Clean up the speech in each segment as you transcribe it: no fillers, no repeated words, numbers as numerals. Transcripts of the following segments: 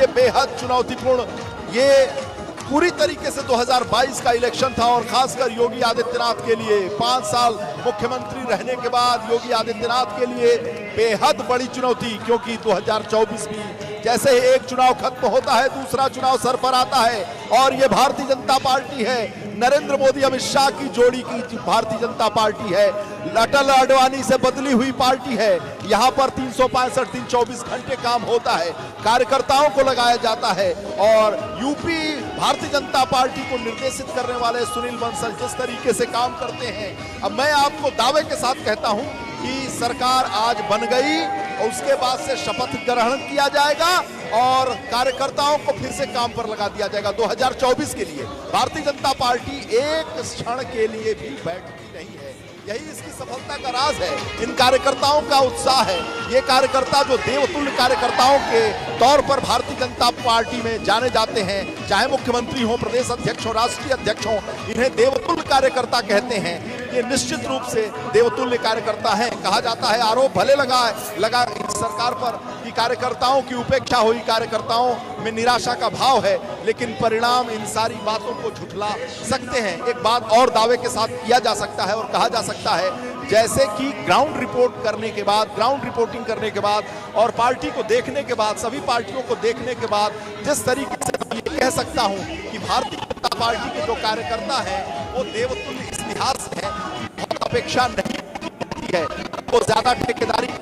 ये बेहद चुनौतीपूर्ण, ये पूरी तरीके से 2022 का इलेक्शन था और खासकर योगी आदित्यनाथ के लिए 5 साल मुख्यमंत्री रहने के बाद योगी आदित्यनाथ के लिए बेहद बड़ी चुनौती, क्योंकि 2024 भी जैसे ही एक चुनाव खत्म होता है दूसरा चुनाव सर पर आता है और ये भारतीय जनता पार्टी है, नरेंद्र मोदी अमित शाह की जोड़ी की भारतीय जनता पार्टी है, अटल आडवाणी से बदली हुई पार्टी है। यहाँ पर 365 दिन 24 घंटे काम होता है, कार्यकर्ताओं को लगाया जाता है और यूपी भारतीय जनता पार्टी को निर्देशित करने वाले सुनील बंसल जिस तरीके से काम करते हैं, अब मैं आपको दावे के साथ कहता हूं कि सरकार आज बन गई और उसके बाद से शपथ ग्रहण किया जाएगा और कार्यकर्ताओं को फिर से काम पर लगा दिया जाएगा। 2024 के लिए भारतीय जनता पार्टी एक क्षण के लिए भी बैठती नहीं है, यही इसकी सफलता का राज है। इन कार्यकर्ताओं का उत्साह है, ये कार्यकर्ता जो देवतुल्य कार्यकर्ताओं के तौर पर भारतीय जनता पार्टी में जाने जाते हैं, चाहे मुख्यमंत्री हो, प्रदेश अध्यक्ष हो, राष्ट्रीय अध्यक्ष हो, इन्हें देवतुल्य कार्यकर्ता कहते हैं। ये निश्चित रूप से देवतुल्य कार्यकर्ता हैं। कहा जाता है आरोप भले लगा इस सरकार पर कि कार्यकर्ताओं की उपेक्षा हुई, कार्यकर्ताओं में निराशा का भाव है, लेकिन परिणाम इन सारी बातों को झुठला सकते हैं। एक बात और दावे के साथ किया जा सकता है और कहा जा सकता है, जैसे कि ग्राउंड रिपोर्ट करने के बाद, ग्राउंड रिपोर्टिंग करने के बाद और पार्टी को देखने के बाद, सभी पार्टियों को देखने के बाद जिस तरीके से ये कह सकता हूं कि भारतीय जनता पार्टी के जो कार्यकर्ता हैं वो देवतुल्य इस लिहाज से है, बहुत अपेक्षा नहीं होती है, वो ज्यादा ठेकेदारी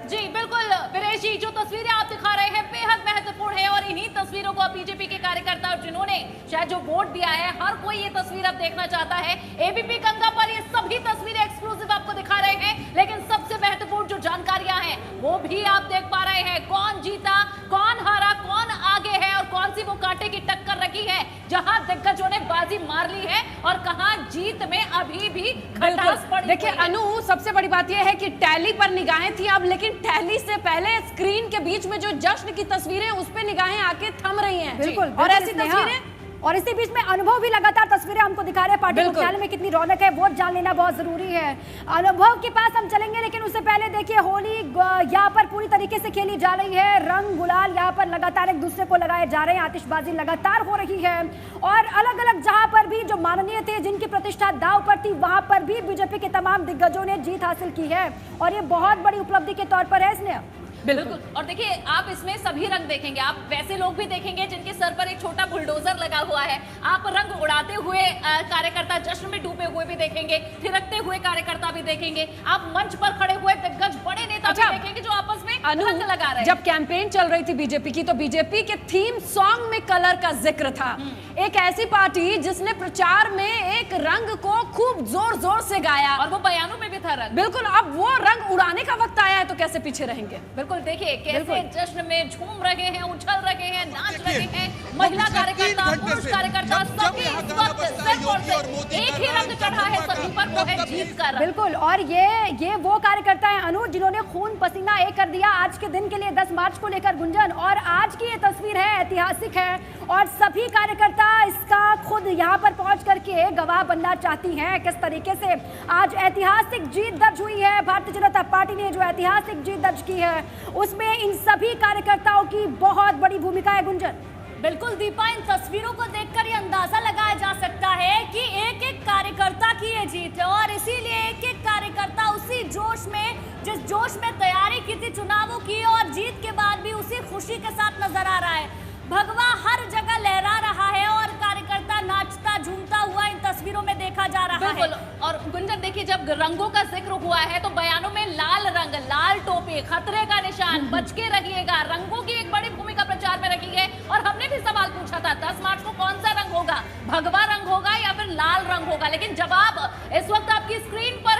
जी बिल्कुल वीरेश जी, जो तस्वीरें आप दिखा रहे हैं बेहद महत्वपूर्ण है और इन्हीं तस्वीरों को बीजेपी के कार्यकर्ता जिन्होंने शायद जो वोट दिया है, हर कोई ये तस्वीर अब देखना चाहता है। एबीपी गंगा पर ये सभी तस्वीरें एक्सक्लूसिव आपको दिखा रहे हैं, लेकिन सबसे महत्वपूर्ण जो जानकारियां हैं वो भी आप देख पा रहे हैं। कौन जीता, कौन हारा, कौन आगे है और कौन सी वो कांटे की टक्कर रखी है, जहां दिग्गजों ने बाजी मार ली है और कहां जीत में अभी भी खटास पड़ी। देखिए अनु, सबसे बड़ी बात यह है कि टैली पर निगाहें थी अब, लेकिन टैली से पहले स्क्रीन के बीच में जो जश्न की तस्वीरें उस पे निगाहें आके थम रही हैं। बिल्कुल, और ऐसी तस्वीरें और इसी बीच में अनुभव भी लगातार तस्वीरें हमको दिखा रहे हैं। पार्टी मुख्यालय में कितनी रौनक है वो जान लेना बहुत जरूरी है। अनुभव के पास हम चलेंगे, लेकिन उससे पहले देखिए होली यहाँ पर पूरी तरीके से खेली जा रही है। रंग गुलाल यहाँ पर लगातार एक दूसरे को लगाए जा रहे हैं, आतिशबाजी लगातार हो रही है और अलग अलग जहां पर भी जो माननीय थे, जिनकी प्रतिष्ठा दांव पर थी, वहां पर भी बीजेपी के तमाम दिग्गजों ने जीत हासिल की है और ये बहुत बड़ी उपलब्धि के तौर पर है इसने। बिल्कुल, और देखिए आप इसमें सभी रंग देखेंगे, आप वैसे लोग भी देखेंगे जिनके सर पर एक छोटा बुलडोजर लगा हुआ है, आप रंग उड़ाते हुए कार्यकर्ता, जश्न में डूबे हुए भी देखेंगे, थिरकते हुए कार्यकर्ता भी देखेंगे, आप मंच पर खड़े हुए दिग्गज बड़े नेता भी देखेंगे जो आपस में रंग लगा रहे हैं। जब कैंपेन चल रही थी बीजेपी की, तो बीजेपी के थीम सॉन्ग में कलर का जिक्र था। एक ऐसी पार्टी जिसने प्रचार में एक रंग को खूब जोर जोर से गाया और वो बयानों में भी था रंग। बिल्कुल, अब वो रंग उड़ाने का वक्त आया है तो कैसे पीछे रहेंगे। बिल्कुल, देखिए कैसे जश्न में झूम रहे हैं, उछल रहे हैं, नाच रहे हैं, महिला कार्यकर्ता, पुरुष कार्यकर्ता, सभी इस वक्त सिर्फ और सिर्फ एक ही रंग चढ़ा है सभी पर, वो है जीत का रंग। बिल्कुल, और ये वो कार्यकर्ता है अनु जिन्होंने खून पसीना एक कर दिया आज के दिन के लिए, 10 मार्च को लेकर गुंजन। और आज की ये तस्वीर है, ऐतिहासिक है और सभी कार्यकर्ता इसका खुद यहाँ पर पहुंच करके गवाह बनना चाहती हैं किस तरीके से आज ऐतिहासिक जीत दर्ज हुई है। भारतीय जनता पार्टी ने जो ऐतिहासिक जीत दर्ज की है उसमें इन सभी कार्यकर्ताओं की बहुत बड़ी भूमिका है गुंजन। बिल्कुल दीपा, इन तस्वीरों को देखकर ये अंदाजा लगाया जा सकता है कि एक एक कार्यकर्ता की ये जीत है और इसीलिए एक एक कार्यकर्ता उसी जोश में, जिस जोश में तैयारी की थी चुनावों की, और जीत के बाद भी उसी खुशी के साथ नजर आ रहा है। भगवा हर जगह लहरा रहा है और कार्यकर्ता नाचता झूमता हुआ इन तस्वीरों में देखा जा रहा है। और गुंजन देखिए, जब रंगों का जिक्र हुआ है तो बयानों में लाल रंग, लाल टोपी, खतरे का निशान, बच के रहिएगा, रंगों की एक बड़ी भूमिका प्रचार में रखी है। और हमने भी सवाल पूछा था 10 मार्च को कौन सा रंग होगा, भगवा रंग होगा या फिर लाल रंग होगा, लेकिन जवाब इस वक्त आपकी स्क्रीन पर